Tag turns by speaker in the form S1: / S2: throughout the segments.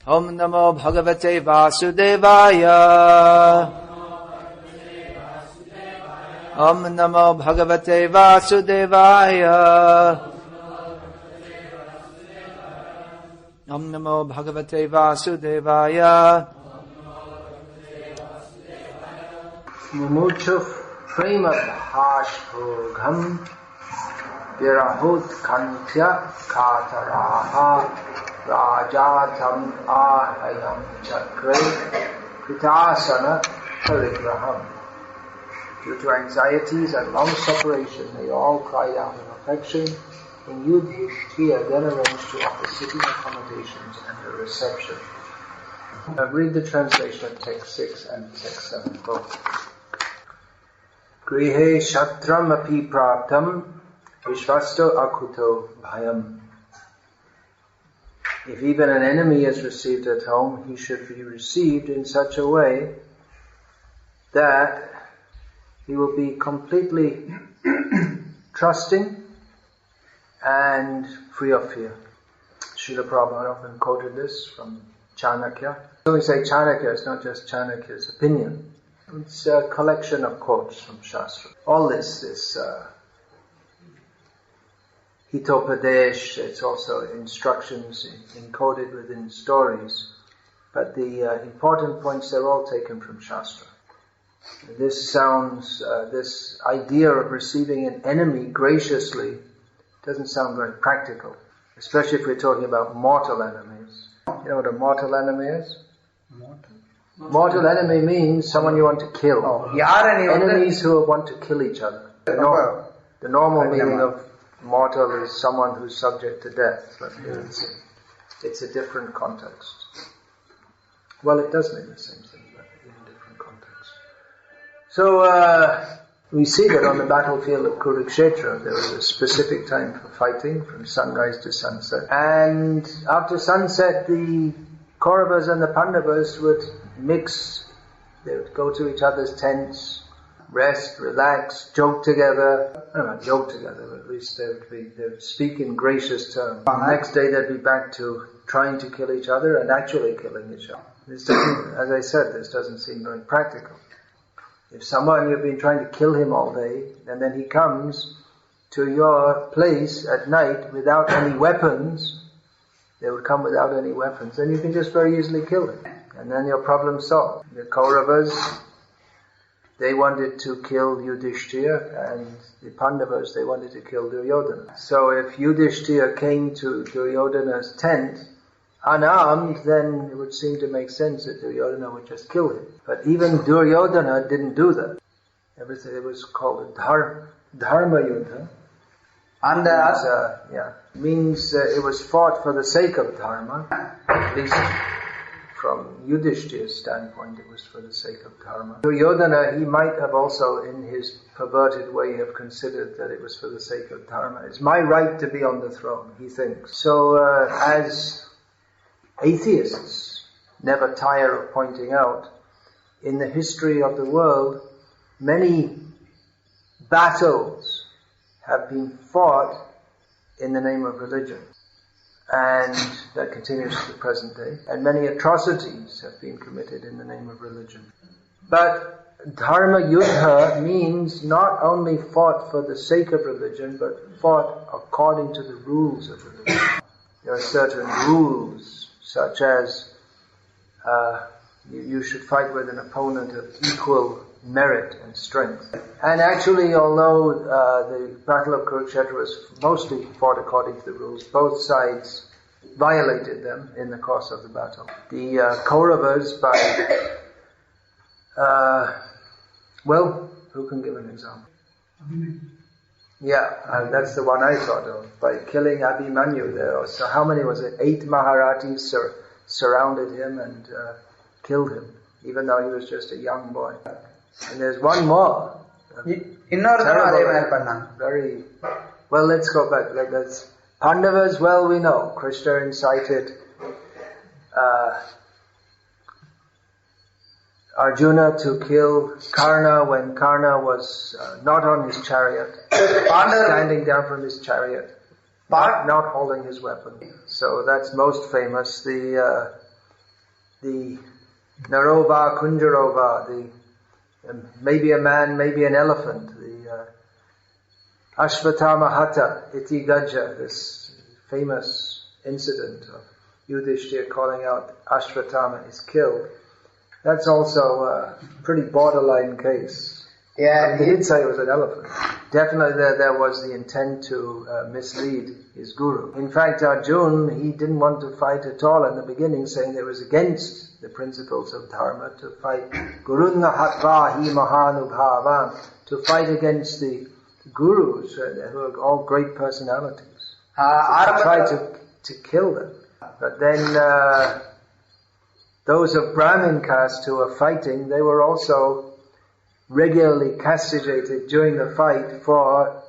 S1: Om Namo Bhagavate Vasudevaya. Om Namo Bhagavate Vasudevaya. Om Namo Bhagavate Vasudevaya.
S2: Mumuchu prema bhashbhogam virahut kantya kataraha rajatam ahayam chakre kritasana parigraham. Due to anxieties and long separation, they all cried out in affection. King Yudhishthira then arranged to offer sitting accommodations and a reception. Read the translation of text 6 and text 7 both. Grihe shatram api praptam vishvasto akuto bhayam. If even an enemy is received at home, he should be received in such a way that he will be completely trusting and free of fear. Srila Prabhupada often quoted this from Chanakya. When we say Chanakya, it's not just Chanakya's opinion. It's a collection of quotes from Shastra. All this is Hitopadesh, it's also instructions encoded within stories. But the important points, they're all taken from Shastra. This idea of receiving an enemy graciously doesn't sound very practical, especially if we're talking about mortal enemies. You know what a mortal enemy is? Mortal enemy means someone you want to kill. Enemies who want to kill each other. The normal meaning of mortal is someone who's subject to death. But here it's a different context. Well, it does mean the same thing, but in a different context. So we see that on the battlefield of Kurukshetra, there was a specific time for fighting, from sunrise to sunset. And after sunset, the Kauravas and the Pandavas would mix. They would go to each other's tents, rest, relax, joke together. I don't know, joke together, but at least they would speak in gracious terms. The next day they'd be back to trying to kill each other and actually killing each other. This doesn't, as I said, this doesn't seem very practical. If someone, you've been trying to kill him all day, and then he comes to your place at night without any weapons, they would come without any weapons, then you can just very easily kill him. And then your problem's solved. The Kauravas, they wanted to kill Yudhishthira, and the Pandavas, they wanted to kill Duryodhana. So if Yudhishthira came to Duryodhana's tent unarmed, then it would seem to make sense that Duryodhana would just kill him. But even Duryodhana didn't do that. Everything, it was called a Dharma Yuddha. And means it was fought for the sake of Dharma. At least from Yudhishthira's standpoint, it was for the sake of Dharma. Duryodhana, he might have also, in his perverted way, have considered that it was for the sake of Dharma. It's my right to be on the throne, he thinks. So as atheists never tire of pointing out, in the history of the world, many battles have been fought in the name of religion. And that continues to the present day. And many atrocities have been committed in the name of religion. But Dharma Yuddha means not only fought for the sake of religion, but fought according to the rules of religion. There are certain rules, such as you should fight with an opponent of equal merit and strength. And actually, although the Battle of Kurukshetra was mostly fought according to the rules, both sides violated them in the course of the battle. The Kauravas, who can give an example? That's the one I thought of, by killing Abhimanyu there. So how many was it? 8 Maharatis surrounded him and killed him, even though he was just a young boy. And there's one more. Very well. Let's go back. That's Pandavas. Well, we know Krishna incited Arjuna to kill Karna when Karna was not on his chariot, standing down from his chariot, not holding his weapon. So that's most famous. The the Narova Kunjarova, maybe a man, maybe an elephant, the Ashvatthama Hata Iti Gajja, this famous incident of Yudhishthira calling out Ashvatthama is killed. That's also a pretty borderline case.
S3: Yeah,
S2: they did say it was an elephant. Definitely there was the intent to mislead his guru. In fact, Arjuna, he didn't want to fight at all in the beginning, saying it was against the principles of dharma to fight Gurunga Hatva Hi Mahanubhavam, to fight against the gurus who are all great personalities. Try to kill them. But then those of Brahmin caste who were fighting, they were also regularly castigated during the fight for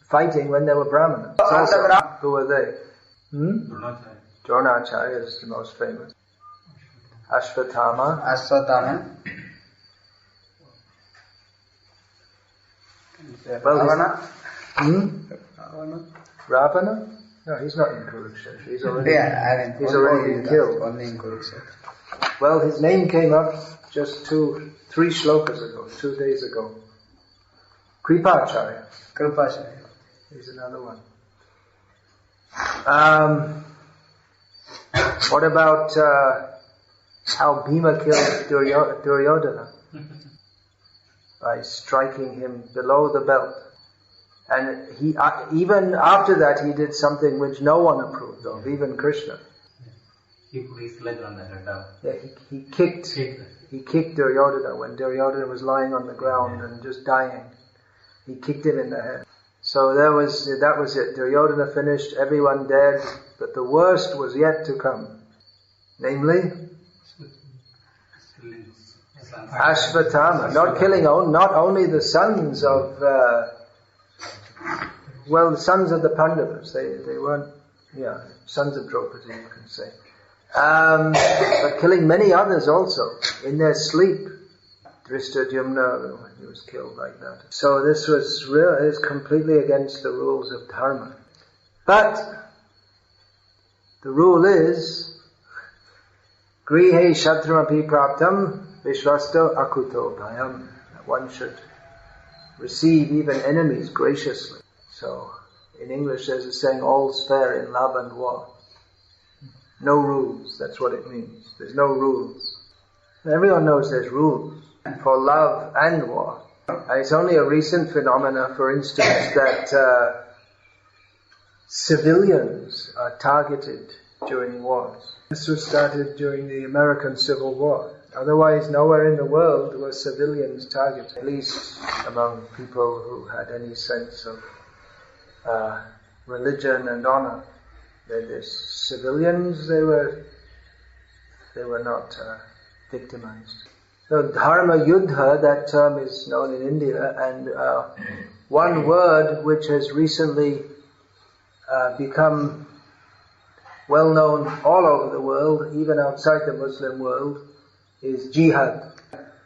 S2: fighting when they were Brahmanas. Who were they? Dronacharya is the most famous. Ashvatthama. Ravana. Ravana? No, he's not in Kurukshetra. He's already been killed.
S3: Only in Kurukshetra.
S2: Well, his name came up just 3 shlokas ago, 2 days ago. Kripacharya. He's another one. What about how Bhima killed Duryodhana? By striking him below the belt. And he even after that he did something which no one approved of, even Krishna.
S4: He put his leg on the head.
S2: Yeah, he kicked Duryodhana when Duryodhana was lying on the ground and just dying. He kicked him in the head. So that was it. Duryodhana finished, everyone dead, but the worst was yet to come. Namely, Ashvatthama, not only the sons of, the sons of the Pandavas. They weren't, sons of Draupadi, you can say. But killing many others also in their sleep. Drishtadyumna, he was killed like that. So this is completely against the rules of dharma. But the rule is grihe shatramapi praptam vishvasto akuto bhayam. One should receive even enemies graciously. So in English there's a saying, all's fair in love and war. No rules, that's what it means. There's no rules. Everyone knows there's rules for love and war. And it's only a recent phenomena, for instance, that civilians are targeted during wars. This was started during the American Civil War. Otherwise, nowhere in the world were civilians targeted, at least among people who had any sense of religion and honor. The civilians, they were not victimized. So dharma yuddha, that term is known in India, and one word which has recently become well known all over the world, even outside the Muslim world, is jihad.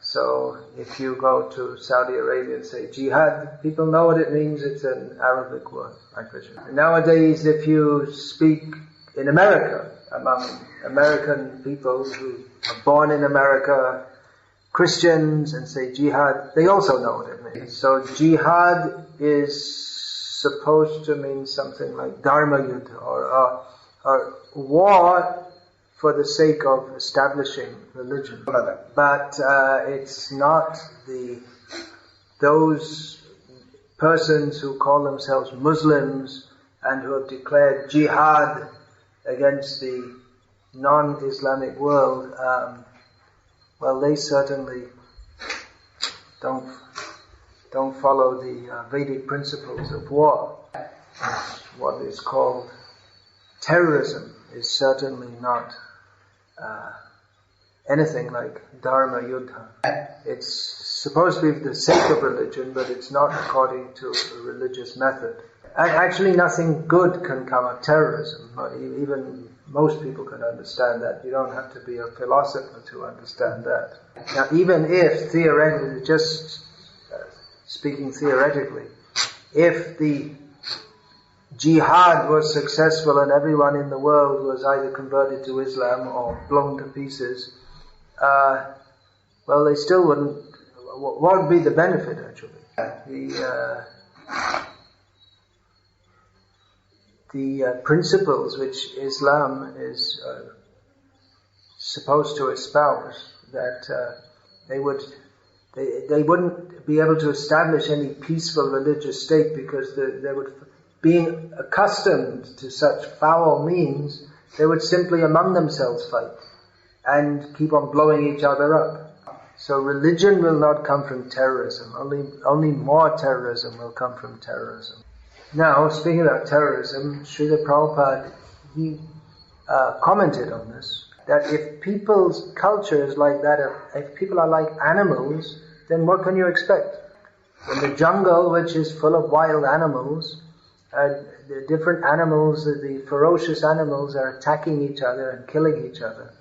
S2: So if you go to Saudi Arabia and say jihad, people know what it means. It's an Arabic word, I presume. Nowadays, if you speak in America, among American people who are born in America, Christians, and say jihad, they also know what it means. So jihad is supposed to mean something like dharma yuddha, or war for the sake of establishing religion. But it's not those persons who call themselves Muslims and who have declared jihad against the non-Islamic world. They certainly don't follow the Vedic principles of war. What is called terrorism is certainly not anything like dharma yuddha. It's supposed to be for the sake of religion, but it's not according to a religious method. And actually nothing good can come of terrorism. Even most people can understand that. You don't have to be a philosopher to understand that. Now, even if theoretically, just speaking theoretically, if the Jihad was successful and everyone in the world was either converted to Islam or blown to pieces, well, they still wouldn't. What would be the benefit, actually? The principles which Islam is supposed to espouse, that they wouldn't be able to establish any peaceful religious state because they would, being accustomed to such foul means, they would simply among themselves fight and keep on blowing each other up. So religion will not come from terrorism. Only more terrorism will come from terrorism. Now, speaking about terrorism, Srila Prabhupada, he commented on this, that if people's culture is like that, if people are like animals, then what can you expect? In the jungle, which is full of wild animals, the different animals, the ferocious animals are attacking each other and killing each other.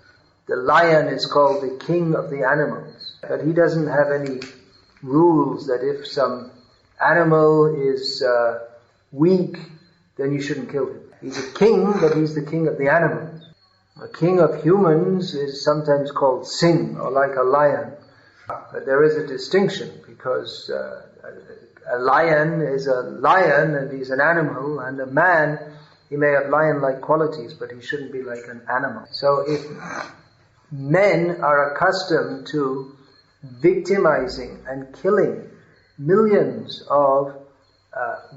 S2: The lion is called the king of the animals, but he doesn't have any rules that if some animal is weak, then you shouldn't kill him. He's a king, but he's the king of the animals. A king of humans is sometimes called Singh, or like a lion. But there is a distinction, because a lion is a lion and he's an animal, and a man, he may have lion-like qualities, but he shouldn't be like an animal. So if men are accustomed to victimizing and killing millions of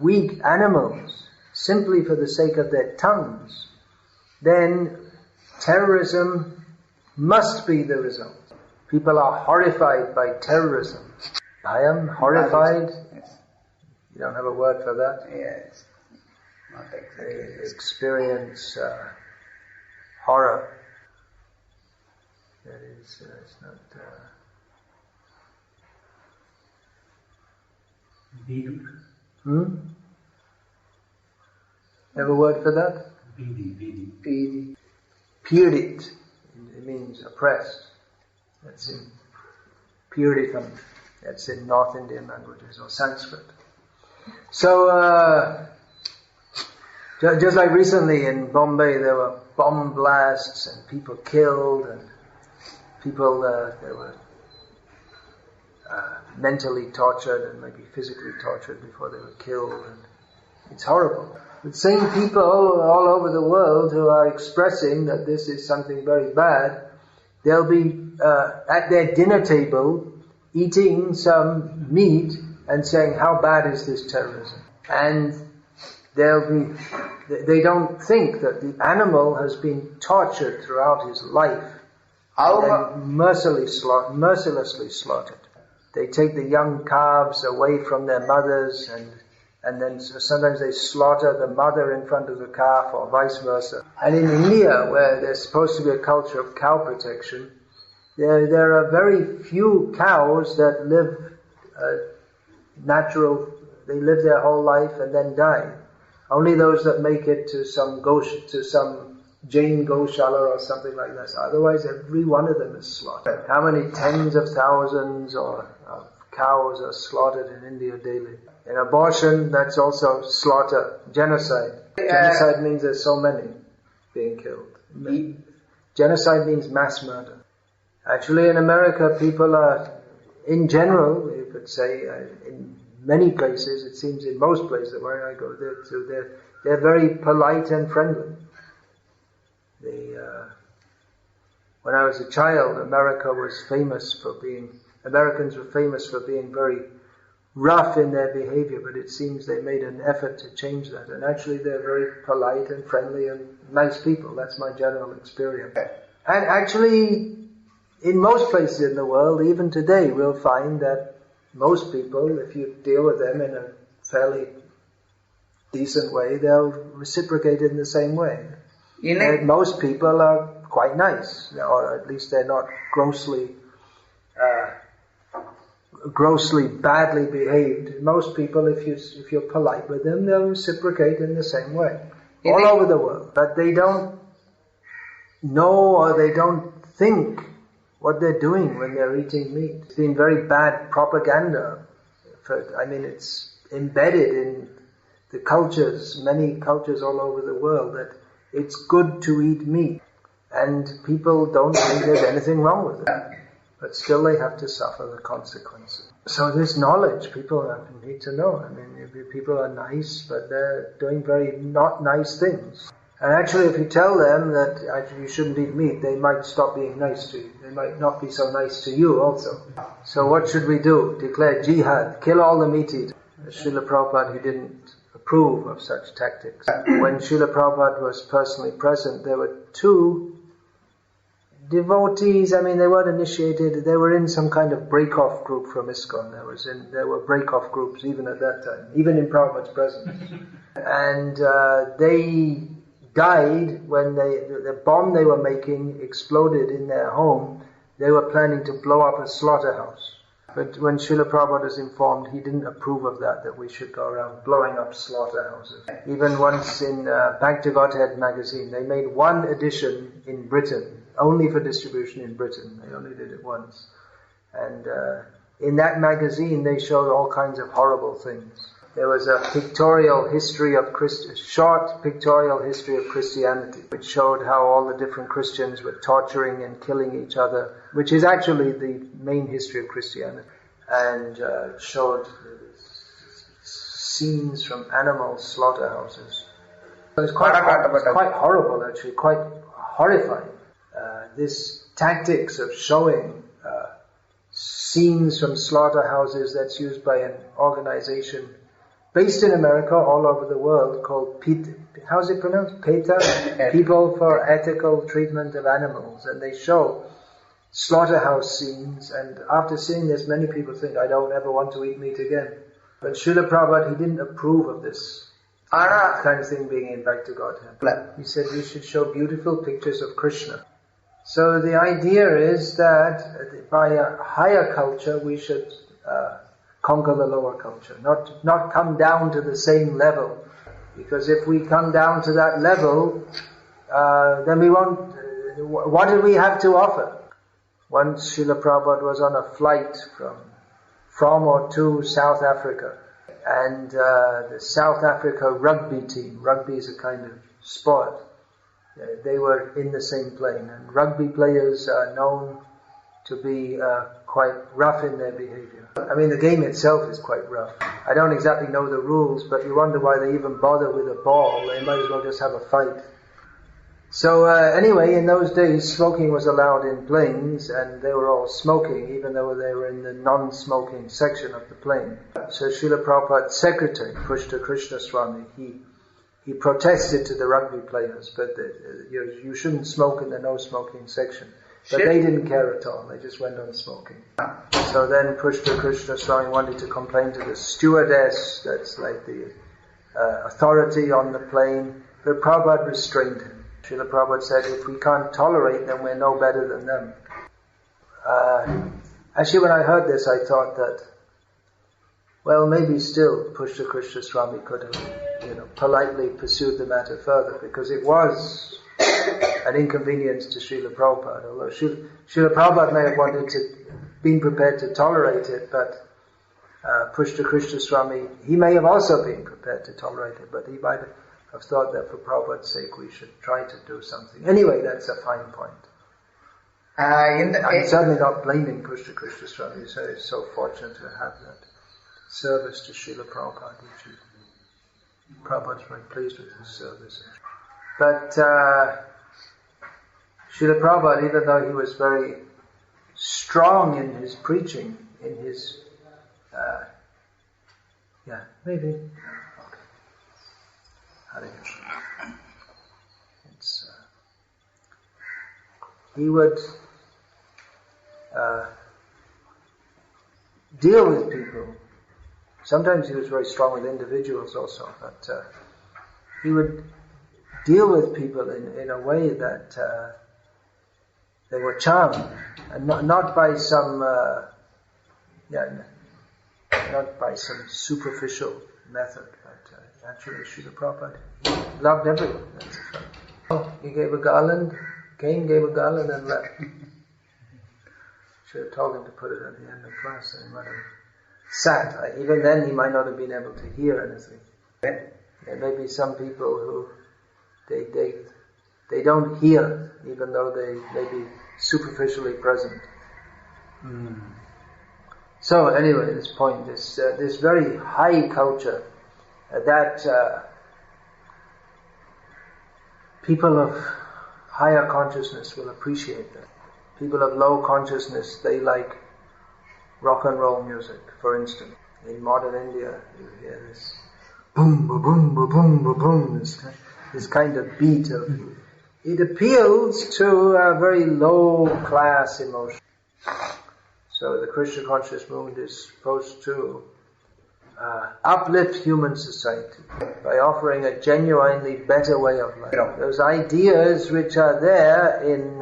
S2: weak animals simply for the sake of their tongues, then terrorism must be the result. People are horrified by terrorism. I am horrified.
S3: Yes.
S2: You don't have a word for that?
S3: Yes. Not exactly.
S2: They experience horror. That is, it's not... Have a word for that?
S3: Bidi.
S2: Pirit. It means oppressed. That's in Piritam. That's in North Indian languages or Sanskrit. So, just like recently in Bombay, there were bomb blasts and people killed, and people they were mentally tortured and maybe physically tortured before they were killed. And it's horrible. The same people all over the world who are expressing that this is something very bad, they'll be at their dinner table eating some meat and saying, how bad is this terrorism? And they don't think that the animal has been tortured throughout his life and mercilessly slaughtered. They take the young calves away from their mothers, and then sometimes they slaughter the mother in front of the calf, or vice versa. And in India, where there's supposed to be a culture of cow protection, there are very few cows that live natural. They live their whole life and then die. Only those that make it to some Jain Goshala or something like that. Otherwise, every one of them is slaughtered. How many tens of thousands of cows are slaughtered in India daily? In abortion, that's also slaughter, genocide. Genocide means there's so many being killed. Genocide means mass murder. Actually, in America, people are, in general, you could say, in many places, it seems in most places where I go, they're very polite and friendly. When I was a child, Americans were famous for being very rough in their behavior, but it seems they made an effort to change that. And actually they're very polite and friendly and nice people. That's my general experience. And actually, in most places in the world, even today, we'll find that most people, if you deal with them in a fairly decent way, they'll reciprocate in the same way. And most people are quite nice, or at least they're not grossly badly behaved. Most people, if you're polite with them, they'll reciprocate in the same way. All over the world. But they don't know, or they don't think what they're doing when they're eating meat. It's been very bad propaganda. It's embedded in the cultures, many cultures all over the world, that it's good to eat meat. And people don't think there's anything wrong with it. But still they have to suffer the consequences. So this knowledge, people need to know. I mean, people are nice, but they're doing very not nice things. And actually, if you tell them that actually you shouldn't eat meat, they might stop being nice to you. They might not be so nice to you also. So what should we do? Declare jihad, kill all the meat eaters. Srila Prabhupada, he didn't approve of such tactics. When Srila Prabhupada was personally present, there were two devotees. I mean, they weren't initiated. They were in some kind of break-off group from ISKCON. There were break-off groups even at that time, even in Prabhupada's presence. And they died when the bomb they were making exploded in their home. They were planning to blow up a slaughterhouse. But when Srila Prabhupada was informed, he didn't approve of that we should go around blowing up slaughterhouses. Even once in Bhakti-Godhead magazine, they made one edition in Britain, only for distribution in Britain. They only did it once. And in that magazine, they showed all kinds of horrible things. There was a pictorial history of short pictorial history of Christianity, which showed how all the different Christians were torturing and killing each other, which is actually the main history of Christianity, and showed scenes from animal slaughterhouses. It was quite horrible, actually, quite horrifying. This tactics of showing scenes from slaughterhouses, that's used by an organization based in America, all over the world, called how's it pronounced? PETA? People for Ethical Treatment of Animals. And they show slaughterhouse scenes, and after seeing this, many people think, I don't ever want to eat meat again. But Srila Prabhupada, he didn't approve of this kind of thing being in Bhakti-Godhead. He said we should show beautiful pictures of Krishna. So the idea is that by a higher culture, we should conquer the lower culture, not come down to the same level. Because if we come down to that level, then we won't. What do we have to offer? Once Srila Prabhupada was on a flight from or to South Africa, and the South Africa rugby team. Rugby is a kind of sport. They were in the same plane, and rugby players are known to be quite rough in their behavior. I mean, the game itself is quite rough. I don't exactly know the rules, but you wonder why they even bother with a ball. They might as well just have a fight. So anyway, in those days, smoking was allowed in planes, and they were all smoking, even though they were in the non-smoking section of the plane. So Srila Prabhupada's secretary, Pushta Krishna Swami, he protested to the rugby players, but you shouldn't smoke in the no-smoking section. But they didn't care at all. They just went on smoking. So then Pushta Krishna Swami wanted to complain to the stewardess, that's like the authority on the plane. But Prabhupada restrained him. Srila Prabhupada said, if we can't tolerate them, we're no better than them. Actually, when I heard this, I thought that, well, maybe still Pushta Krishna Swami could have, politely pursued the matter further, because it was an inconvenience to Srila Prabhupada. Although Srila Prabhupada may have been prepared to tolerate it, but Pushta Krishna Swami, he may have also been prepared to tolerate it, but he might have thought that for Prabhupada's sake we should try to do something. Anyway, that's a fine point. I'm certainly not blaming Pushta Krishna Swami. He's so fortunate to have that service to Srila Prabhupada. Prabhupada's very pleased with his service. But Srila Prabhupada, even though he was very strong in his preaching, in his maybe. Okay. Hare Krishna. He would deal with people. Sometimes he was very strong with individuals also, but he would deal with people in a way that they were charmed, and not by some not by some superficial method, but actually Srila Prabhupada, he loved everyone. That's a fact. He gave a garland, came, gave a garland, and left. Should have told him to put it at the end of class, and he might have sat. Even then, he might not have been able to hear anything. There may be some people who they don't hear, even though they may be superficially present. So anyway, this point is this very high culture that people of higher consciousness will appreciate that. People of low consciousness, they like rock and roll music, for instance. In modern India, you hear this boom, ba boom, ba boom, ba boom, this kind of beat of it appeals to a very low class emotion. So the Krishna conscious movement is supposed to uplift human society by offering a genuinely better way of life. Those ideas which are there in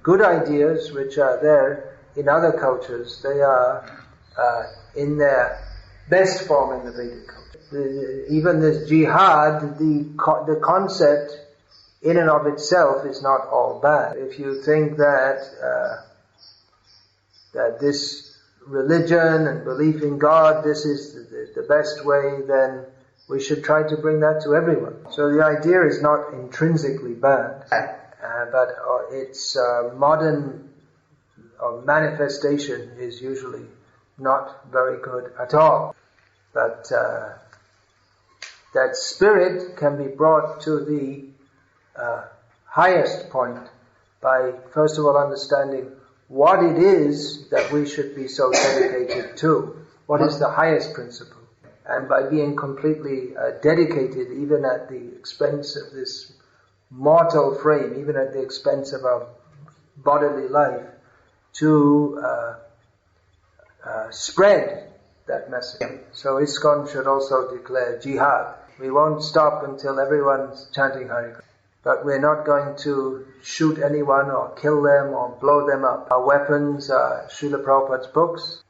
S2: good ideas which are there in other cultures, they are in their best form in the Vedic culture. Even this jihad, the concept in and of itself is not all bad. If you think that this religion and belief in God, this is the best way, then we should try to bring that to everyone. So the idea is not intrinsically bad, but its modern manifestation is usually not very good at all. But that spirit can be brought to the highest point by, first of all, understanding what it is that we should be so dedicated to. What is the highest principle? And by being completely dedicated, even at the expense of this mortal frame, even at the expense of our bodily life, to spread that message. So ISKCON should also declare jihad. We won't stop until everyone's chanting Hare Krishna. But we're not going to shoot anyone or kill them or blow them up. Our weapons are Srila Prabhupada's books.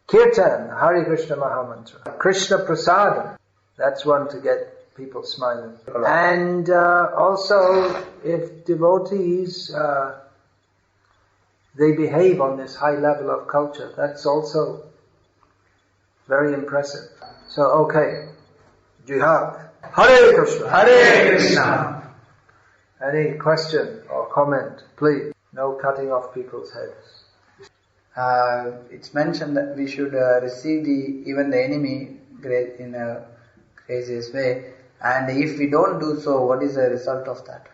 S2: Kirtan, Hare Krishna Mahamantra. Krishna Prasadam, that's one to get people smiling. And also, if devotees, they behave on this high level of culture, that's also very impressive. So, okay, jihad. Hare Krishna.
S3: Hare Krishna.
S2: Any question or comment, please? No cutting off people's heads.
S3: It's mentioned that we should receive even the enemy in a gracious way, and if we don't do so, what is the result of that?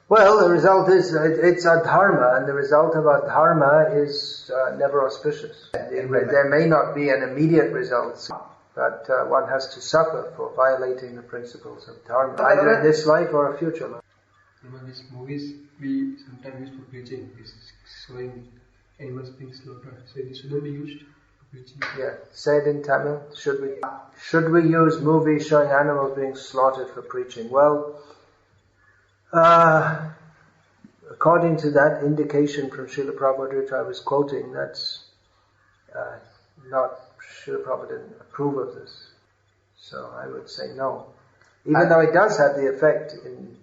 S2: Well, the result is it's a dharma, and the result of a dharma is never auspicious. There may not be an immediate result, but one has to suffer for violating the principles of dharma, either in this life or a future life.
S5: These movies we sometimes use for preaching, is showing animals being slaughtered. So it shouldn't be used for preaching.
S2: Yeah, say it in Tamil. Should we use movies showing animals being slaughtered for preaching? Well, according to that indication from Srila Prabhupada which I was quoting, that's not, Srila Prabhupada didn't approve of this. So I would say no. Even though it does have the effect in,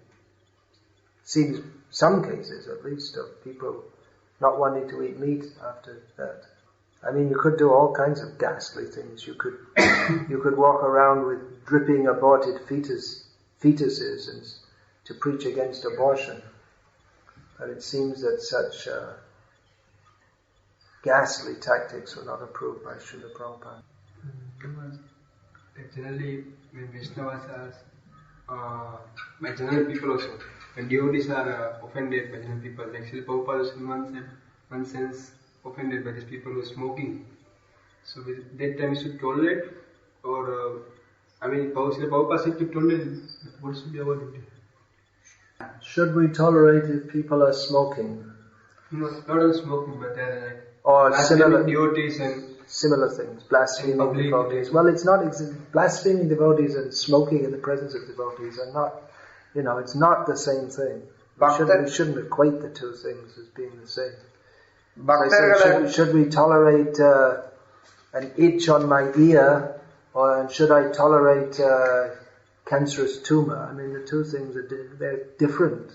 S2: seems some cases at least, of people not wanting to eat meat after that. I mean, you could do all kinds of ghastly things. You could walk around with dripping aborted fetuses and to preach against abortion. But it seems that such ghastly tactics were not approved by Srila Prabhupada.
S5: Generally, when Vaishnavas are, by general people also, when devotees are offended by general people, like Srila Prabhupada was in one sense offended by these people who are smoking. So at that time we should tolerate, or Srila Prabhupada said to tolerate, what should be our duty?
S2: Should we tolerate if people are smoking?
S5: No, not only smoking, but they're like
S2: or similar
S5: devotees and
S2: similar things, blaspheming devotees. Well, it's not blaspheming devotees and smoking in the presence of devotees are not, it's not the same thing. We shouldn't equate the two things as being the same. So should we tolerate an itch on my ear, or should I tolerate cancerous tumor? I mean, the two things they're different.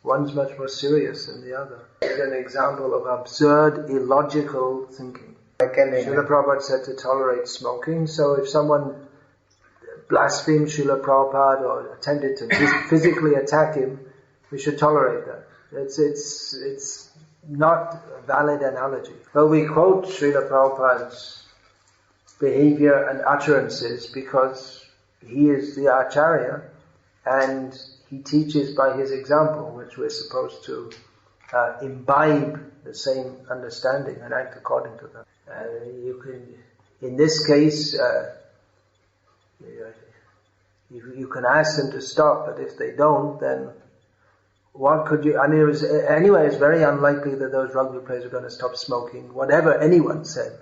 S2: One's much more serious than the other. It's an example of absurd, illogical thinking. Srila Prabhupada said to tolerate smoking, so if someone blasphemed Srila Prabhupada or attempted to physically attack him, we should tolerate that. It's not a valid analogy. But we quote Srila Prabhupada's behavior and utterances because he is the Acharya and he teaches by his example, which we're supposed to imbibe the same understanding and act according to that. You can, in this case, you can ask them to stop, but if they don't, then what could you? I mean, it's very unlikely that those rugby players are going to stop smoking, whatever anyone said,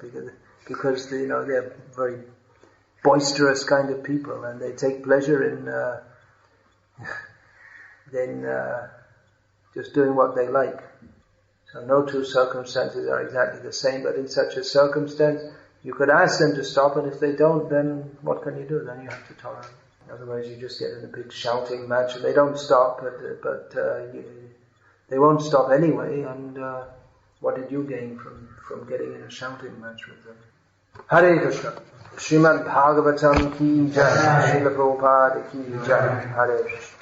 S2: because they're very boisterous kind of people, and they take pleasure in just doing what they like. So no two circumstances are exactly the same, but in such a circumstance, you could ask them to stop, and if they don't, then what can you do? Then you have to tolerate. Otherwise, you just get in a big shouting match, and they don't stop, but they won't stop anyway. And what did you gain from getting in a shouting match with them? Hare Krishna. Srimad Bhagavatam ki jai. Srila Prabhupada ki jai. Hare Krishna.